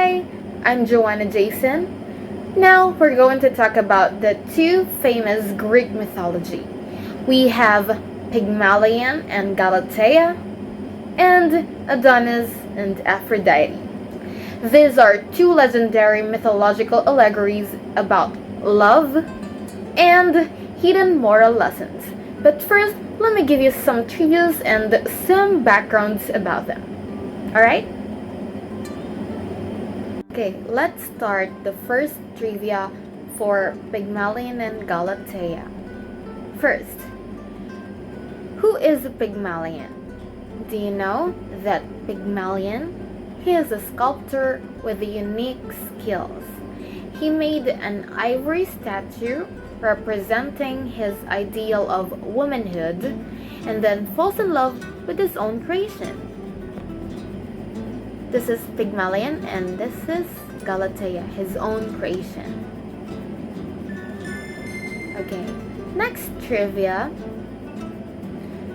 Hi, I'm Joanna Jason. Now we're going to talk about the two famous Greek mythology. We have Pygmalion and Galatea and Adonis and Aphrodite. These are two legendary mythological allegories about love and hidden moral lessons. But first, let me give you some trivias and some backgrounds about them. Alright? Okay, let's start the first trivia for Pygmalion and Galatea. First, who is Pygmalion? Do you know that Pygmalion? He is a sculptor with unique skills. He made an ivory statue representing his ideal of womanhood and then falls in love with his own creation. This is Pygmalion and this is Galatea, his own creation. Okay, next trivia.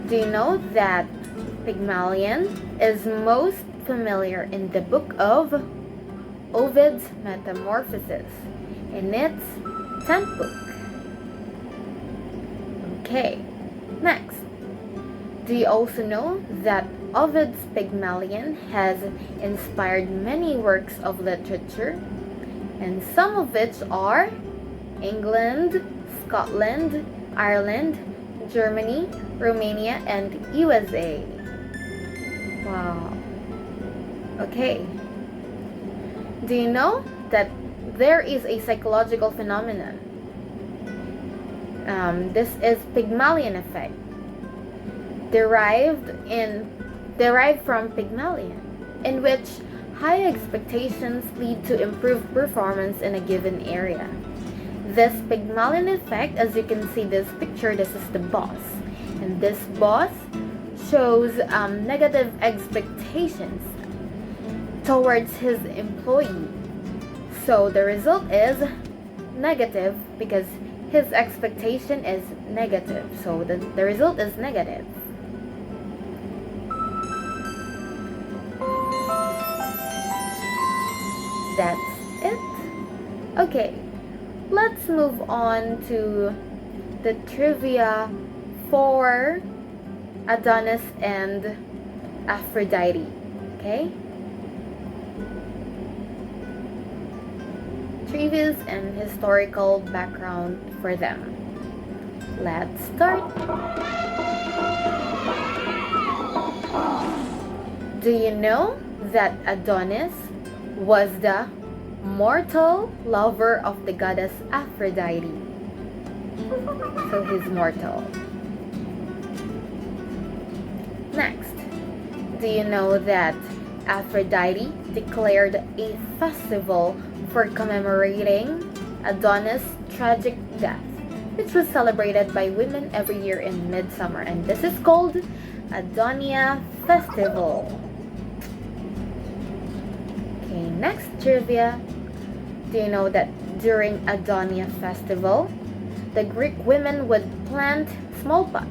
Do you know that Pygmalion is most familiar in the book of Ovid's Metamorphoses in its 10th book? Okay, next. Do you also know that Ovid's Pygmalion has inspired many works of literature, and some of which are England, Scotland, Ireland, Germany, Romania, and USA. Wow. Okay. Do you know that there is a psychological phenomenon? This is Pygmalion effect, derived from Pygmalion, in which high expectations lead to improved performance in a given area. This Pygmalion effect, as you can see this picture, this is the boss, and this boss shows negative expectations towards his employee. So the result is negative because his expectation is negative. So the result is negative. That's it. Okay, let's move on to the trivia for Adonis and Aphrodite. Okay? Trivias and historical background for them. Let's start. Do you know that Adonis was the mortal lover of the goddess Aphrodite? So he's mortal. Next, do you know that Aphrodite declared a festival for commemorating Adonis' tragic death, which was celebrated by women every year in midsummer, and this is called Adonia Festival. Okay, next trivia. Do you know that during Adonia Festival, the Greek women would plant small pots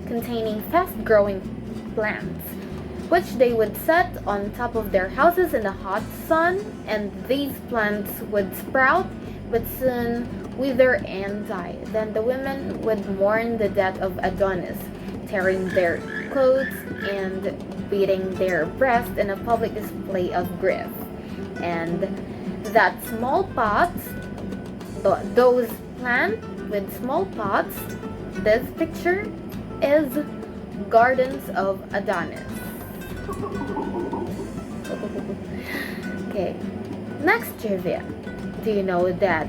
containing fast-growing plants, which they would set on top of their houses in the hot sun, and these plants would sprout but soon wither and die. Then the women would mourn the death of Adonis, tearing their clothes and beating their breasts in a public display of grief. And that small pots, those plants with small pots, this picture is Gardens of Adonis. Okay, next trivia. Do you know that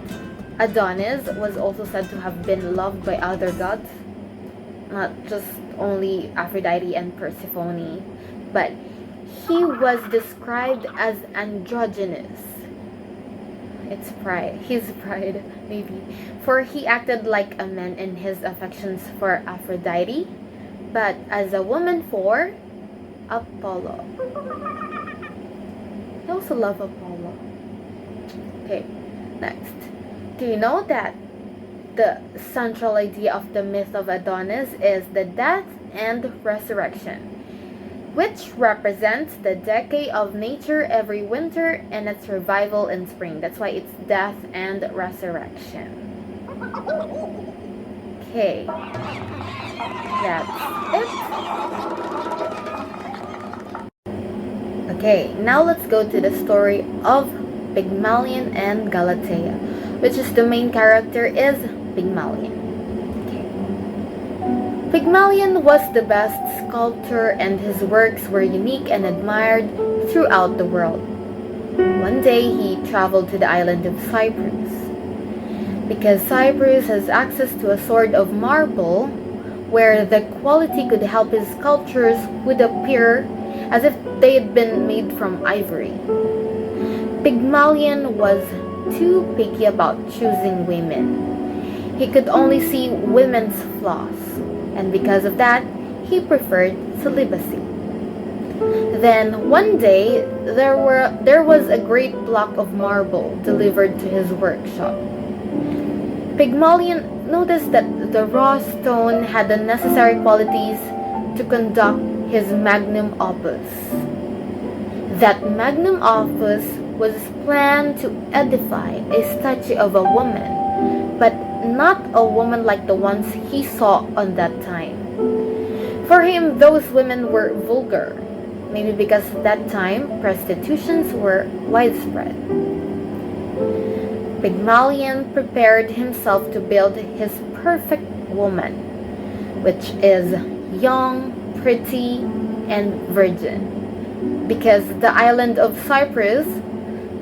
Adonis was also said to have been loved by other gods? Not just only Aphrodite and Persephone, but he was described as androgynous. It's pride. His pride, maybe. For he acted like a man in his affections for Aphrodite, but as a woman for Apollo. I also love Apollo. Okay, next. Do you know that the central idea of the myth of Adonis is the death and resurrection? which represents the decay of nature every winter and its revival in spring. That's why it's death and resurrection. Okay, that's it. Okay, now let's go to the story of Pygmalion and Galatea, which is the main character is Pygmalion. Pygmalion was the best sculptor and his works were unique and admired throughout the world. One day he traveled to the island of Cyprus. Because Cyprus has access to a sort of marble where the quality could help his sculptures would appear as if they had been made from ivory. Pygmalion was too picky about choosing women. He could only see women's flaws, and because of that, he preferred celibacy. Then one day, there was a great block of marble delivered to his workshop. Pygmalion noticed that the raw stone had the necessary qualities to conduct his magnum opus. That magnum opus was planned to edify a statue of a woman, but not a woman like the ones he saw on that time. For him, those women were vulgar, maybe because at that time prostitutions were widespread. Pygmalion prepared himself to build his perfect woman, which is young, pretty, and virgin, because the island of Cyprus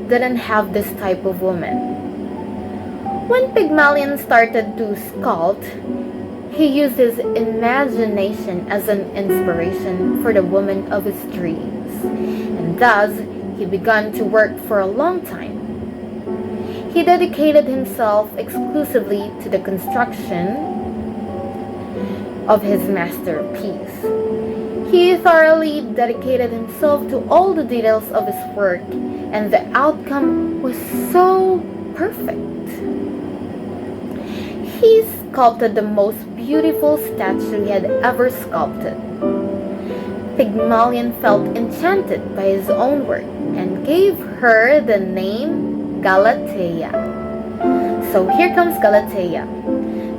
didn't have this type of woman. When Pygmalion started to sculpt, he used his imagination as an inspiration for the woman of his dreams, and thus he began to work for a long time. He dedicated himself exclusively to the construction of his masterpiece. He thoroughly dedicated himself to all the details of his work, and the outcome was so perfect. He sculpted the most beautiful statue he had ever sculpted. Pygmalion felt enchanted by his own work and gave her the name Galatea. So here comes Galatea.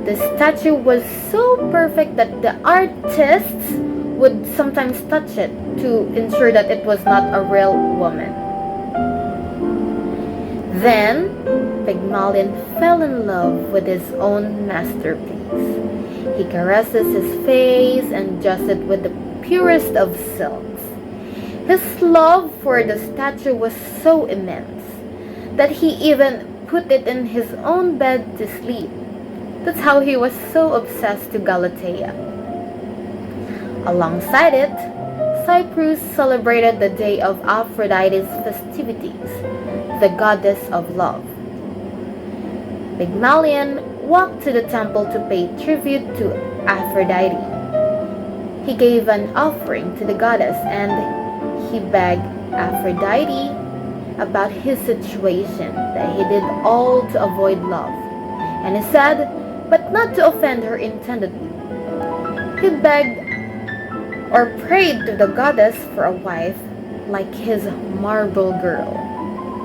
The statue was so perfect that the artists would sometimes touch it to ensure that it was not a real woman. Then, Pygmalion fell in love with his own masterpiece. He caresses his face and dressed it with the purest of silks. His love for the statue was so immense that he even put it in his own bed to sleep. That's how he was so obsessed to Galatea. Alongside it, Cyprus celebrated the day of Aphrodite's festivities, the goddess of love. Pygmalion walked to the temple to pay tribute to Aphrodite. He gave an offering to the goddess and he begged Aphrodite about his situation, that he did all to avoid love. And he said, but not to offend her intendedly. He begged or prayed to the goddess for a wife like his marble girl,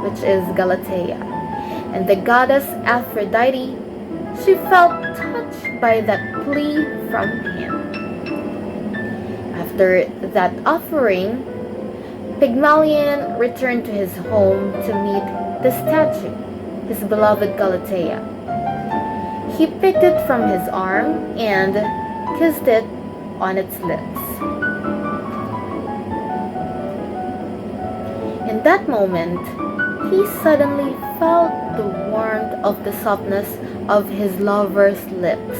which is Galatea. And the goddess Aphrodite, she felt touched by that plea from him. After that offering, Pygmalion returned to his home to meet the statue, his beloved Galatea. He picked it from his arm and kissed it on its lips. In that moment, he suddenly felt the warmth of the softness of his lover's lips.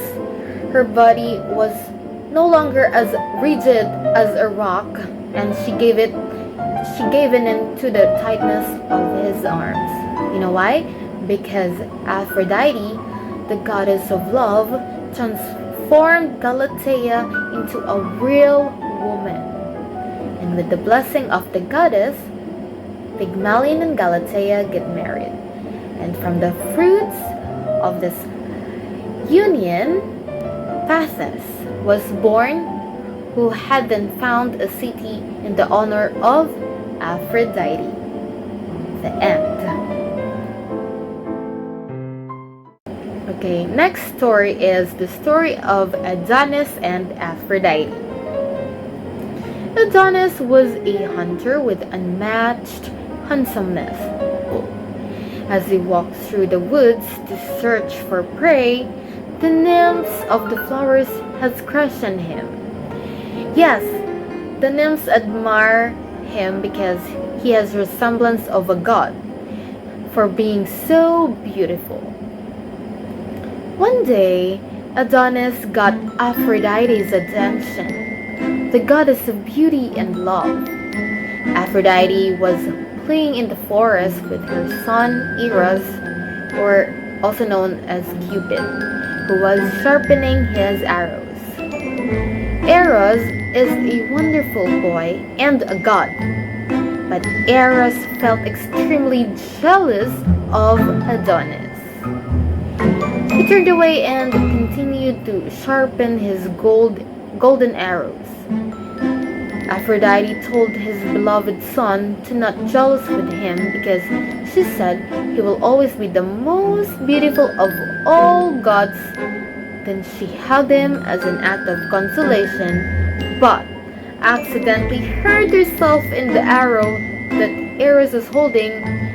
Her body was no longer as rigid as a rock, and she gave in to the tightness of his arms. You know why? Because Aphrodite, the goddess of love, transformed Galatea into a real woman. And with the blessing of the goddess, Pygmalion and Galatea get married. And from the fruits of this union, Pathos was born, who had then found a city in the honor of Aphrodite. The end. Okay, next story is the story of Adonis and Aphrodite. Adonis was a hunter with unmatched handsomeness. As he walked through the woods to search for prey, the nymphs of the flowers had crushed on him. Yes, the nymphs admire him because he has resemblance of a god, for being so beautiful. One day, Adonis got Aphrodite's attention, the goddess of beauty and love. Aphrodite was playing in the forest with her son Eros, or also known as Cupid, who was sharpening his arrows. Eros is a wonderful boy and a god, but Eros felt extremely jealous of Adonis. He turned away and continued to sharpen his golden arrows. Aphrodite told his beloved son to not jealous with him because she said he will always be the most beautiful of all gods. Then she hugged him as an act of consolation, but accidentally hurt herself in the arrow that Eros was holding,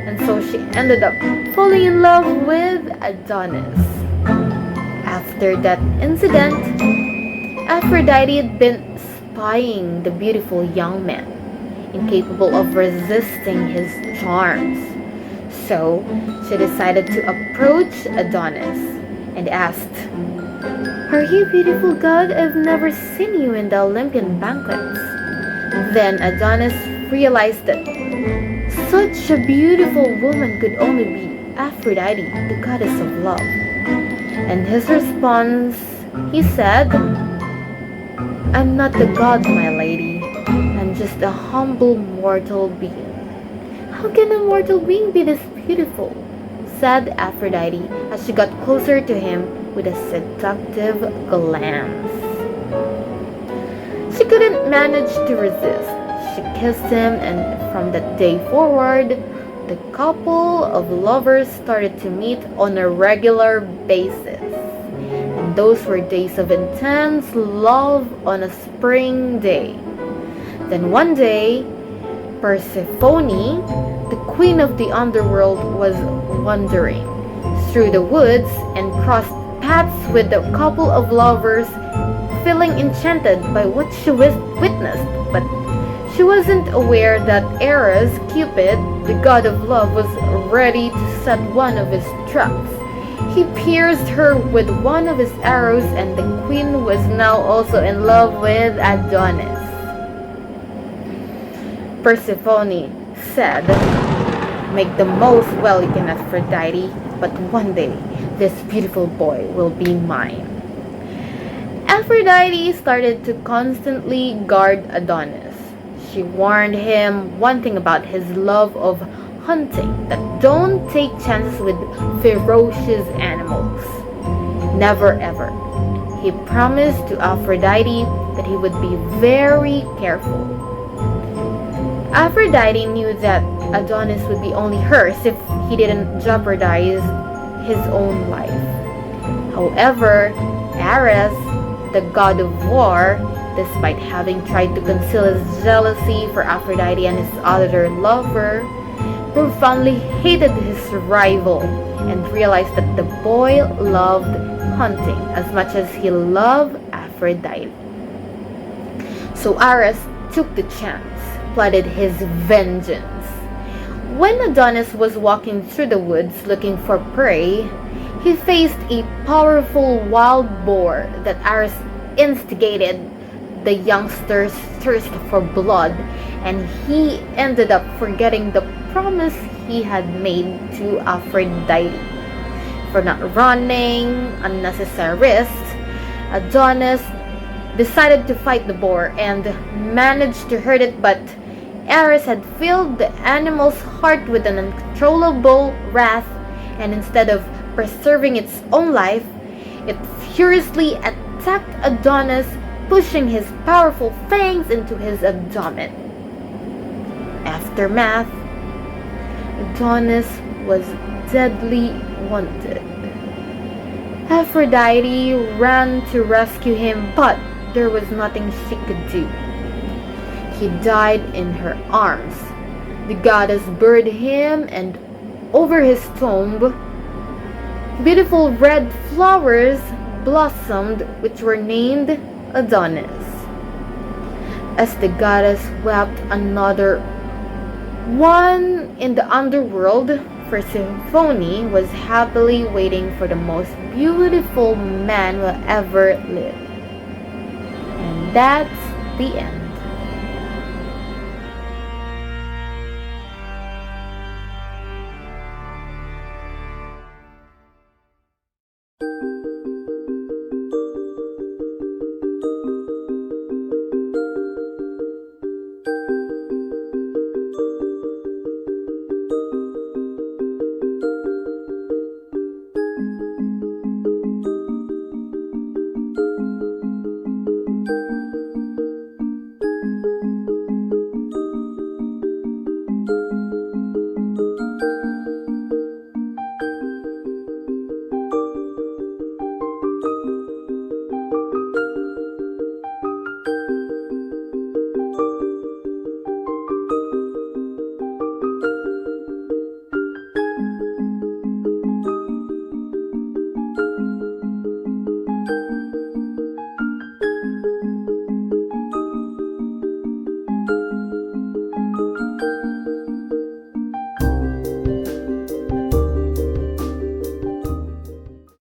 and so she ended up falling in love with Adonis. After that incident, Aphrodite had been spying the beautiful young man, incapable of resisting his charms. So she decided to approach Adonis and asked, "Are you a beautiful god? I've never seen you in the Olympian banquets." Then Adonis realized that such a beautiful woman could only be Aphrodite, the goddess of love. And his response, he said, "I'm not the god, my lady. I'm just a humble mortal being." "How can a mortal being be this beautiful?" said Aphrodite as she got closer to him with a seductive glance. She couldn't manage to resist. She kissed him, and from that day forward, the couple of lovers started to meet on a regular basis. And those were days of intense love on a spring day. Then one day, Persephone, the queen of the underworld, was wandering through the woods and crossed paths with a couple of lovers, feeling enchanted by what she witnessed. But she wasn't aware that Eros, Cupid, the god of love, was ready to set one of his traps. He pierced her with one of his arrows, and the queen was now also in love with Adonis. Persephone said, "Make the most while you can, Aphrodite, but one day this beautiful boy will be mine." Aphrodite started to constantly guard Adonis. She warned him one thing about his love of hunting, that don't take chances with ferocious animals. Never ever. He promised to Aphrodite that he would be very careful. Aphrodite knew that Adonis would be only hers if he didn't jeopardize his own life. However, Ares, the god of war, despite having tried to conceal his jealousy for Aphrodite and his other lover, profoundly hated his rival and realized that the boy loved hunting as much as he loved Aphrodite. So Ares took the chance, plotted his vengeance. When Adonis was walking through the woods looking for prey, he faced a powerful wild boar that Ares instigated the youngster's thirst for blood, and he ended up forgetting the promise he had made to Aphrodite. For not running unnecessary risks, Adonis decided to fight the boar and managed to hurt it, but Ares had filled the animal's heart with an uncontrollable wrath, and instead of preserving its own life, it furiously attacked Adonis, pushing his powerful fangs into his abdomen. Aftermath: Adonis was deadly wounded. Aphrodite ran to rescue him, but there was nothing she could do. He died in her arms. The goddess buried him, and over his tomb, beautiful red flowers blossomed, which were named Adonis. As the goddess wept, another one in the underworld, Persephone, was happily waiting for the most beautiful man who ever lived. And that's the end.